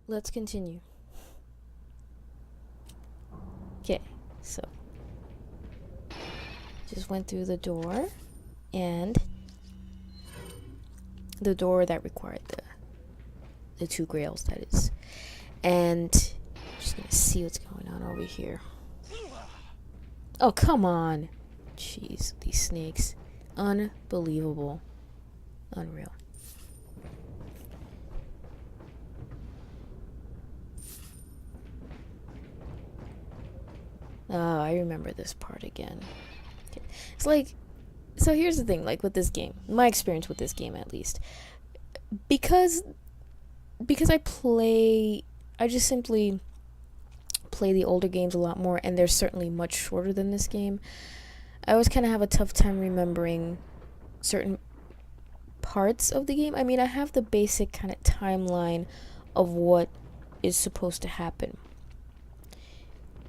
let's continue. Okay, so just went through the door, and the door that required the two grails, that is. And just gonna see what's going on over here. Oh, come on. Jeez, these snakes. Unbelievable. Unreal. Oh, I remember this part again. Okay. It's like, so here's the thing, like with this game, my experience with this game at least. Because I just simply play the older games a lot more, and they're certainly much shorter than this game. I always kind of have a tough time remembering certain parts of the game. I mean, I have the basic kind of timeline of what is supposed to happen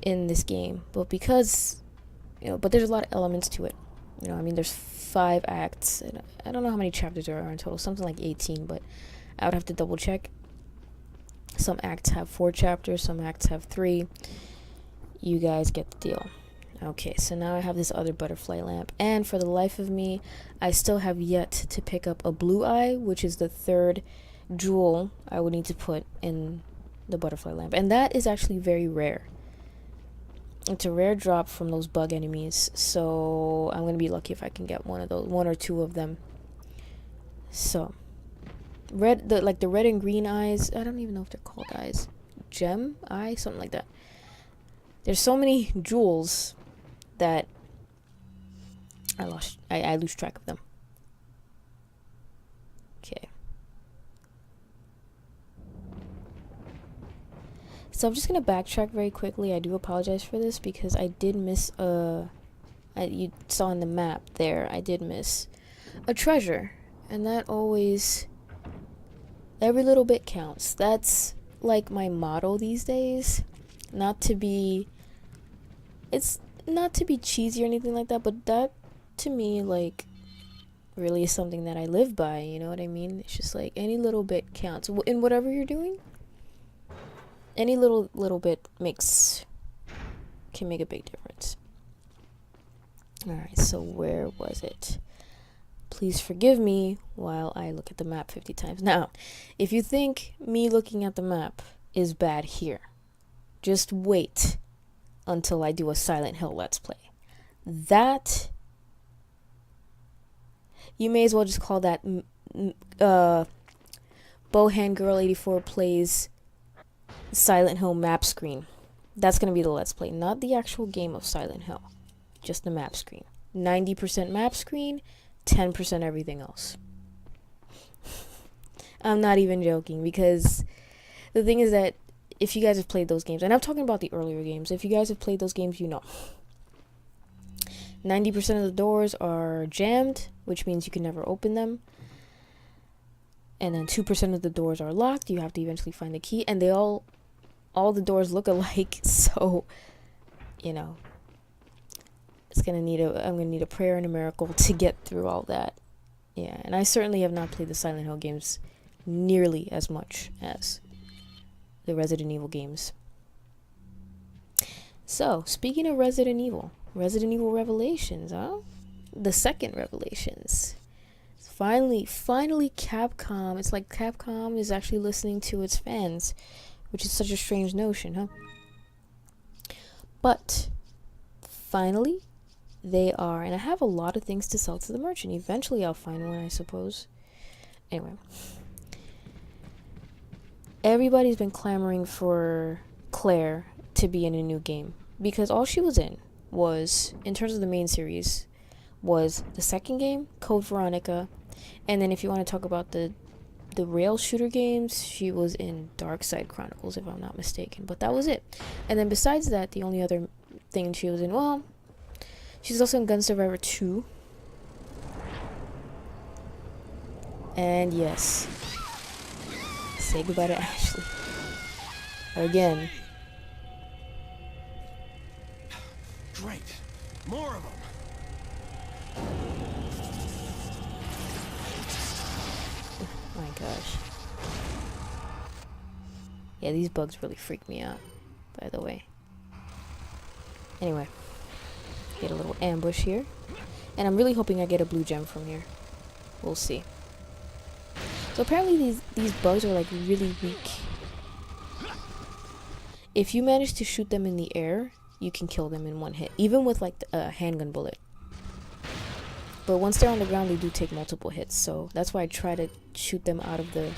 in this game, but because, but there's a lot of elements to it. I mean, there's 5 acts, and I don't know how many chapters there are in total, something like 18, but I would have to double check. Some acts have 4 chapters, some acts have 3. You guys get the deal. Okay, so now I have this other butterfly lamp, and for the life of me, I still have yet to pick up a blue eye, which is the 3rd jewel I would need to put in the butterfly lamp, and that is actually very rare. It's a rare drop from those bug enemies, so I'm gonna be lucky if I can get one or two of them. So the red and green eyes, I don't even know if they're called eyes, gem eye, something like that. There's so many jewels that I lose track of them. Okay. So I'm just gonna backtrack very quickly. I do apologize for this because I did miss you saw in the map there, I did miss a treasure, and that always, every little bit counts. That's like my motto these days. It's not to be cheesy or anything like that, but that to me, like, really is something that I live by, you know what I mean? It's just like any little bit counts in whatever you're doing. Any little bit can make a big difference. Alright, so where was it? Please forgive me while I look at the map 50 times. Now, if you think me looking at the map is bad here, just wait until I do a Silent Hill Let's Play. That, you may as well just call that Bohan Girl 84 plays Silent Hill map screen. That's gonna be the Let's Play, not the actual game of Silent Hill, just the map screen. 90% map screen, 10% everything else. I'm not even joking, because the thing is that if you guys have played those games, and I'm talking about the earlier games, if you guys have played those games, 90% of the doors are jammed, which means you can never open them. And then 2% of the doors are locked. You have to eventually find the key, and all the doors look alike, so I'm gonna need a prayer and a miracle to get through all that. Yeah, and I certainly have not played the Silent Hill games nearly as much as the Resident Evil games. So, speaking of Resident Evil Revelations, huh? The second Revelations. Finally Capcom. It's like Capcom is actually listening to its fans, which is such a strange notion, huh? But finally, they are, and I have a lot of things to sell to the merchant. Eventually I'll find one, I suppose. Anyway, everybody's been clamoring for Claire to be in a new game, because all she was in was, in terms of the main series, was the second game, Code Veronica, and then if you want to talk about the rail shooter games, she was in Dark Side Chronicles, if I'm not mistaken, but that was it. And then besides that, the only other thing she was in, well, she's also in Gun Survivor 2. And yes, say goodbye to Ashley. Again. Great. More of them. My gosh. Yeah, these bugs really freak me out, by the way. Anyway, get a little ambush here. And I'm really hoping I get a blue gem from here. We'll see. So apparently these bugs are like really weak. If you manage to shoot them in the air, you can kill them in one hit, even with like a handgun bullet. But once they're on the ground, they do take multiple hits. So that's why I try to shoot them out of the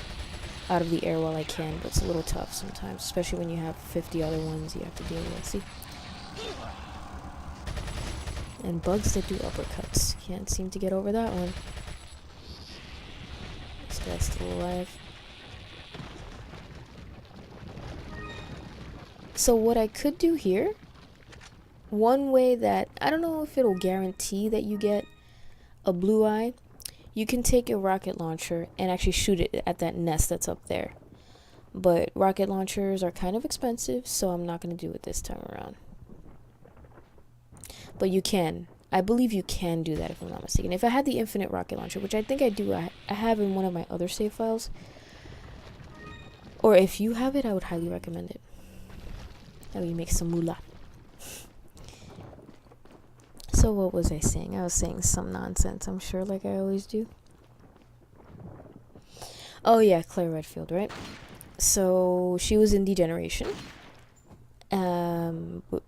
air while I can. But it's a little tough sometimes, especially when you have 50 other ones you have to deal with. See? And bugs that do uppercuts. Can't seem to get over that one. This guy's still alive. So what I could do here, one way that, I don't know if it'll guarantee that you get a blue eye, you can take a rocket launcher and actually shoot it at that nest that's up there. But rocket launchers are kind of expensive, so I'm not going to do it this time around. But you can. I believe you can do that if I'm not mistaken. If I had the infinite rocket launcher, which I think I do, I have in one of my other save files. Or if you have it, I would highly recommend it. That way you make some moolah. So what was I saying? I was saying some nonsense, I'm sure, like I always do. Oh yeah, Claire Redfield, right? So she was in Degeneration,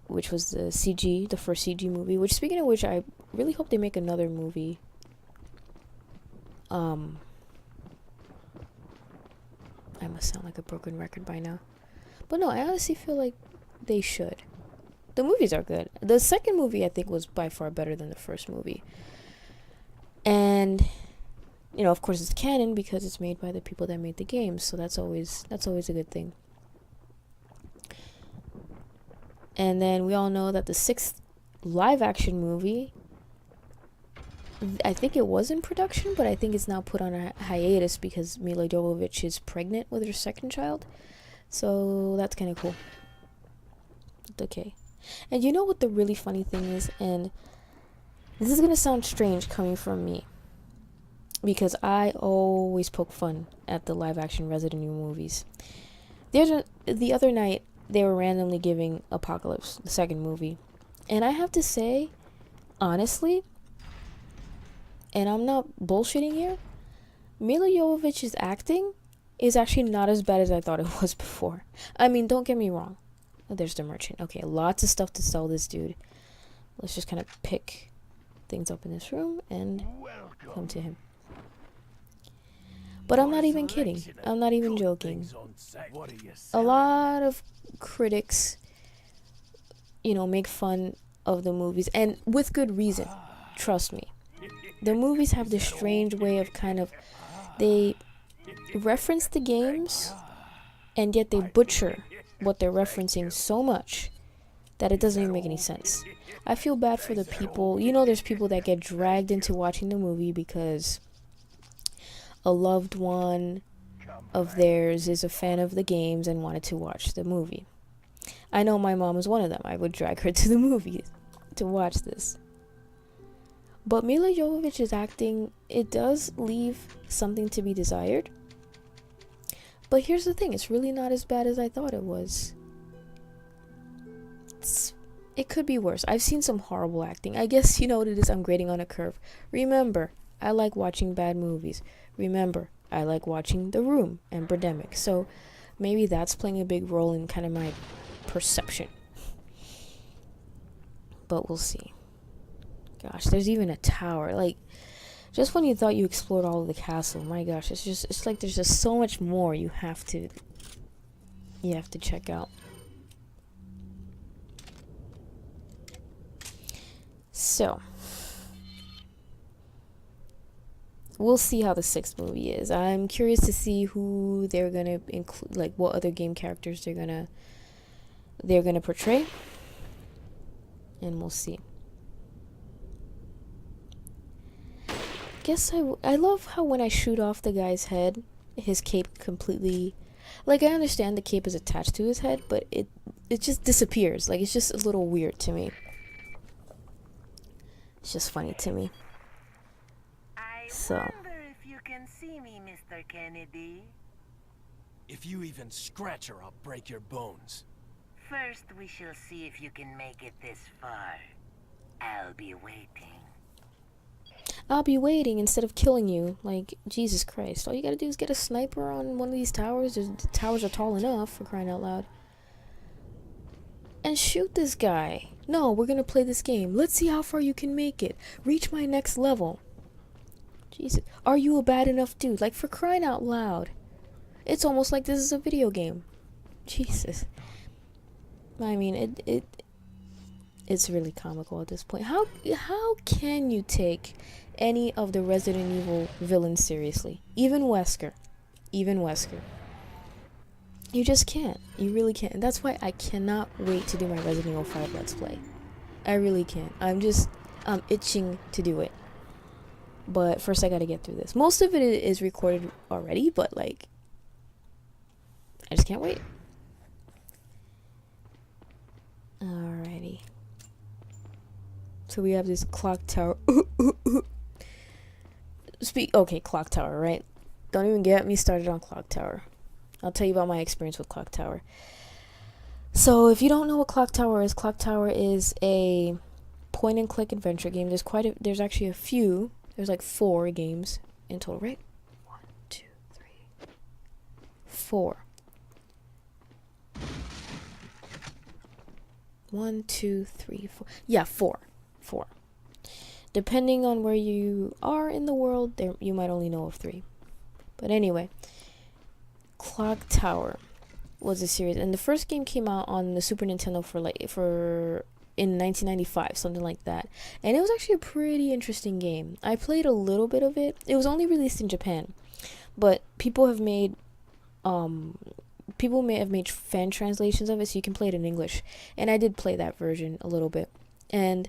which was the first CG movie. Which, speaking of which, I really hope they make another movie. I must sound like a broken record by now, but no, I honestly feel like they should. The movies are good. The second movie, I think, was by far better than the first movie. And, you know, of course it's canon because it's made by the people that made the games, so that's always a good thing. And then we all know that the 6th live-action movie, I think it was in production, but I think it's now put on a hiatus because Milla Jovovich is pregnant with her second child. So that's kind of cool. Okay. And you know what the really funny thing is? And this is going to sound strange coming from me, because I always poke fun at the live-action Resident Evil movies. The other night, they were randomly giving Apocalypse, the second movie. And I have to say, honestly, and I'm not bullshitting here, Milla Jovovich's acting is actually not as bad as I thought it was before. I mean, don't get me wrong. Oh, there's the merchant. Okay, lots of stuff to sell this dude. Let's just kind of pick things up in this room and come to him. But I'm not even kidding. I'm not even joking. A lot of critics, you know, make fun of the movies, and with good reason. Trust me. The movies have this strange way of they reference the games, and yet they butcher what they're referencing so much that it doesn't even make any sense. I feel bad for the people. You know, there's people that get dragged into watching the movie because a loved one of theirs is a fan of the games and wanted to watch the movie. I know my mom was one of them. I would drag her to the movie to watch this. But Milla Jovovich's acting, it does leave something to be desired. But here's the thing, it's really not as bad as I thought it was. It could be worse. I've seen some horrible acting. I guess you know what it is, I'm grading on a curve. Remember, I like watching bad movies. Remember, I like watching The Room and Birdemic. So maybe that's playing a big role in kind of my perception. But we'll see. Gosh, there's even a tower. Like, just when you thought you explored all of the castle, my gosh, it's like there's just so much more you have to check out. So, we'll see how the 6th movie is. I'm curious to see who they're gonna include, like what other game characters they're gonna portray, and we'll see. Guess I love how when I shoot off the guy's head, his cape completely, like, I understand the cape is attached to his head, but it just disappears. Like, it's just a little weird to me. It's just funny to me. I So wonder if you can see me, Mr. Kennedy. If you even scratch her, I'll break your bones. First, we shall see if you can make it this far. I'll be waiting. I'll be waiting instead of killing you. Like, Jesus Christ. All you gotta do is get a sniper on one of these towers. The towers are tall enough, for crying out loud. And shoot this guy. No, we're gonna play this game. Let's see how far you can make it. Reach my next level. Jesus. Are you a bad enough dude? Like, for crying out loud. It's almost like this is a video game. Jesus. I mean, it's really comical at this point. How can you take any of the Resident Evil villains seriously? Even Wesker. You just can't. You really can't. And that's why I cannot wait to do my Resident Evil 5 Let's Play. I really can't. I'm itching to do it. But first I gotta get through this. Most of it is recorded already, but like, I just can't wait. Alrighty. So we have this clock tower. Okay, clock tower, right? Don't even get me started on clock tower. I'll tell you about my experience with clock tower. So if you don't know what clock tower is a point and click adventure game. There's actually a few. There's like 4 games in total, right? 1, 2, 3, 4. 1, 2, 3, 4. Yeah, 4. Depending on where you are in the world, you might only know of 3. But anyway, Clock Tower was a series, and the first game came out on the Super Nintendo in 1995, something like that. And it was actually a pretty interesting game. I played a little bit of it. It was only released in Japan, but people may have made fan translations of it, so you can play it in English. And I did play that version a little bit. And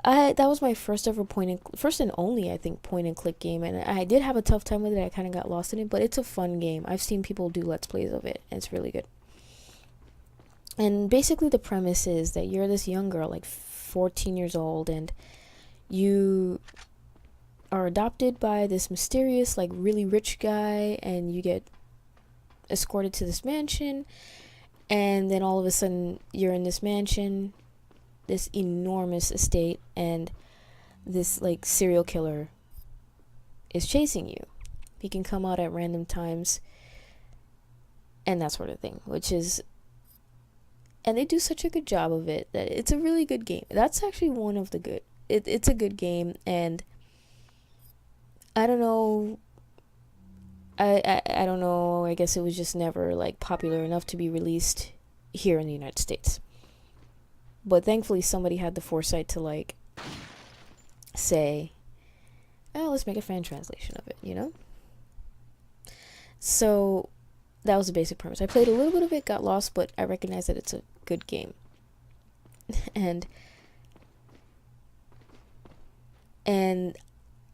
that was my first and only, I think, point and click game. And I did have a tough time with it. I kind of got lost in it, but it's a fun game. I've seen people do Let's Plays of it, and it's really good. And basically the premise is that you're this young girl, like 14 years old, and you are adopted by this mysterious, like, really rich guy, and you get escorted to this mansion, and then all of a sudden you're in this mansion, this enormous estate, and this, like, serial killer is chasing you. He can come out at random times and that sort of thing, and they do such a good job of it that it's a really good game. That's actually one of the good. It's a good game, and I don't know. I don't know. I guess it was just never, like, popular enough to be released here in the United States. But thankfully, somebody had the foresight to, like, say, "Oh, let's make a fan translation of it," you know? So that was the basic premise. I played a little bit of it, got lost, but I recognize that it's a good game. and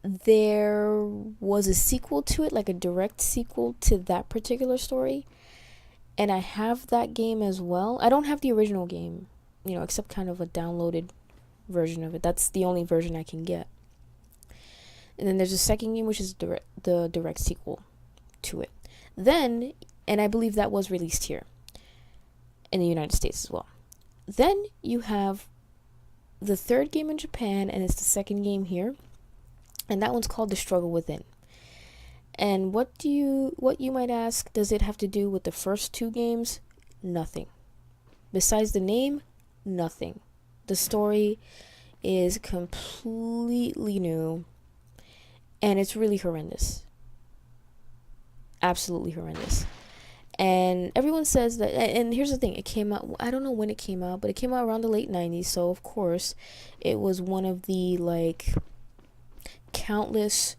there was a sequel to it, like a direct sequel to that particular story. And I have that game as well. I don't have the original game, except kind of a downloaded version of it. That's the only version I can get. And then there's a second game, which is the direct sequel to it. Then, and I believe that was released here in the United States as well. Then you have the third game in Japan, and it's the second game here. And that one's called The Struggle Within. And what you might ask, does it have to do with the first 2 games? Nothing. Besides the name, nothing. The story is completely new, and it's really horrendous. Absolutely horrendous. And everyone says that, and here's the thing, it came out, I don't know when it came out, but it came out around the late 90s, so of course, it was one of the, like, countless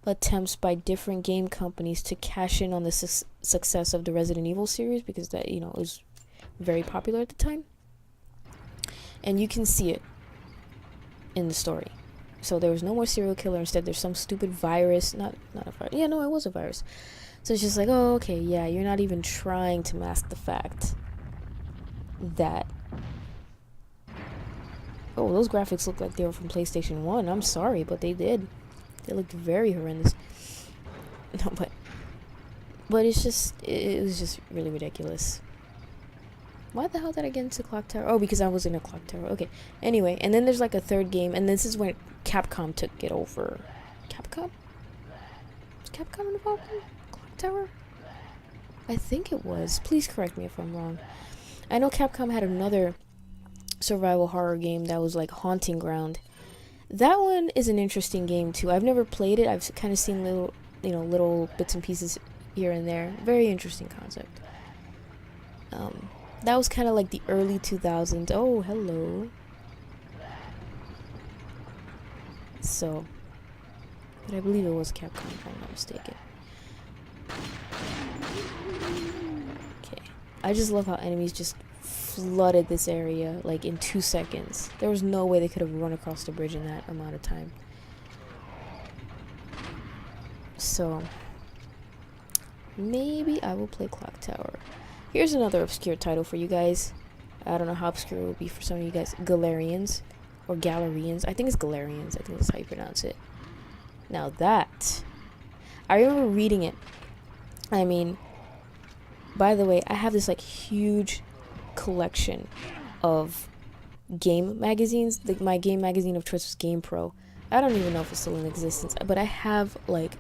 attempts by different game companies to cash in on the success of the Resident Evil series, because that, was very popular at the time. And you can see it in the story. So there was no more serial killer. Instead, there's some stupid virus. Not a virus. Yeah, no, it was a virus. So it's just like, oh, okay, yeah, you're not even trying to mask the fact that... Oh, those graphics look like they were from PlayStation 1. I'm sorry, but they did. They looked very horrendous. No, but But it's just, it was just really ridiculous. Why the hell did I get into Clock Tower? Oh, because I was in a Clock Tower. Okay. Anyway, and then there's like a third game, and this is when Capcom took it over. Capcom? Was Capcom involved in Clock Tower? I think it was. Please correct me if I'm wrong. I know Capcom had another survival horror game that was like Haunting Ground. That one is an interesting game too. I've never played it. I've kind of seen little, little bits and pieces here and there. Very interesting concept. That was kind of like the early 2000s. Oh, hello. So, but I believe it was Capcom, if I'm not mistaken. Okay. I just love how enemies just flooded this area, like, in 2 seconds. There was no way they could have run across the bridge in that amount of time. So, maybe I will play Clock Tower. Here's another obscure title for you guys. I don't know how obscure it will be for some of you guys. Galarians. Or Galarians. I think it's Galarians. I think that's how you pronounce it. Now that, I remember reading it. I mean, by the way, I have this like huge collection of game magazines. My game magazine of choice was GamePro. I don't even know if it's still in existence, but I have like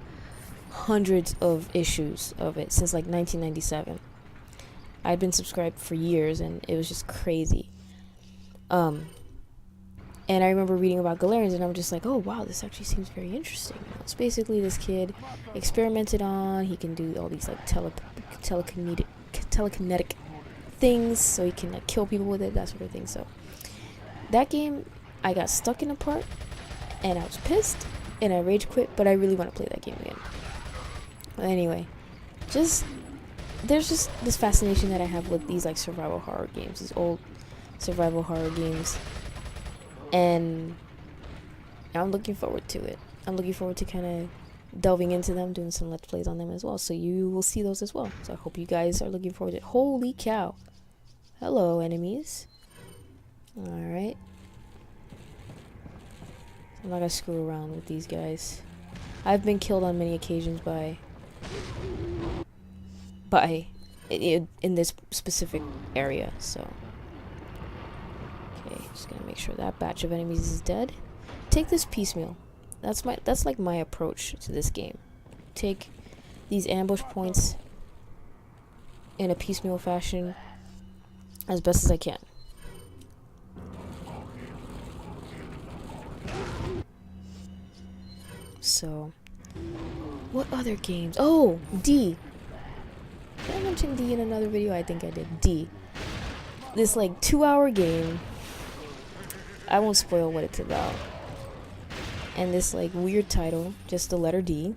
hundreds of issues of it since like 1997. I'd been subscribed for years, and it was just crazy. And I remember reading about Galarians, and I'm just like, oh wow, this actually seems very interesting. It's basically this kid experimented on. He can do all these like telekinetic things, so he can like kill people with it, that sort of thing. So that game, I got stuck in a part, and I was pissed, and I rage quit. But I really want to play that game again. But anyway, there's just this fascination that I have with these like survival horror games, these old survival horror games, and I'm looking forward to it. I'm looking forward to kind of delving into them, doing some let's plays on them as well, so you will see those as well. So I hope you guys are looking forward to it. Holy cow. Hello, enemies. Alright. I'm not gonna screw around with these guys. I've been killed on many occasions by in this specific area, so okay, just gonna make sure that batch of enemies is dead. Take this piecemeal. That's like my approach to this game. Take these ambush points in a piecemeal fashion as best as I can. So, what other games? Oh, D. Did I mention D in another video? I think I did. D. This like 2-hour game. I won't spoil what it's about. And this like weird title, just the letter D.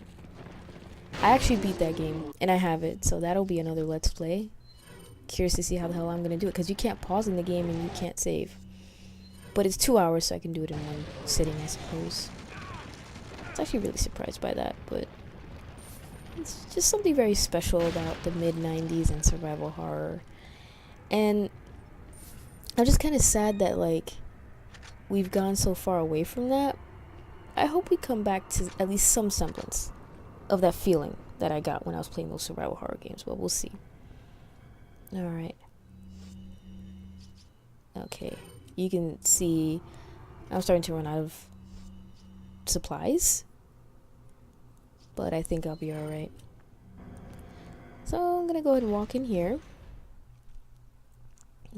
I actually beat that game, and I have it, so that'll be another let's play. Curious to see how the hell I'm gonna do it, because you can't pause in the game and you can't save. But it's 2 hours, so I can do it in one sitting, I suppose. I was actually really surprised by that, but it's just something very special about the mid-90s and survival horror. And I'm just kind of sad that, like, we've gone so far away from that. I hope we come back to at least some semblance of that feeling that I got when I was playing those survival horror games, but we'll see. Alright. Okay. You can see I'm starting to run out of supplies, but I think I'll be alright. So I'm gonna go ahead and walk in here.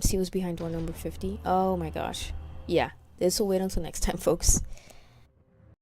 See what's behind door number 50. Oh my gosh. Yeah, this will wait until next time, folks.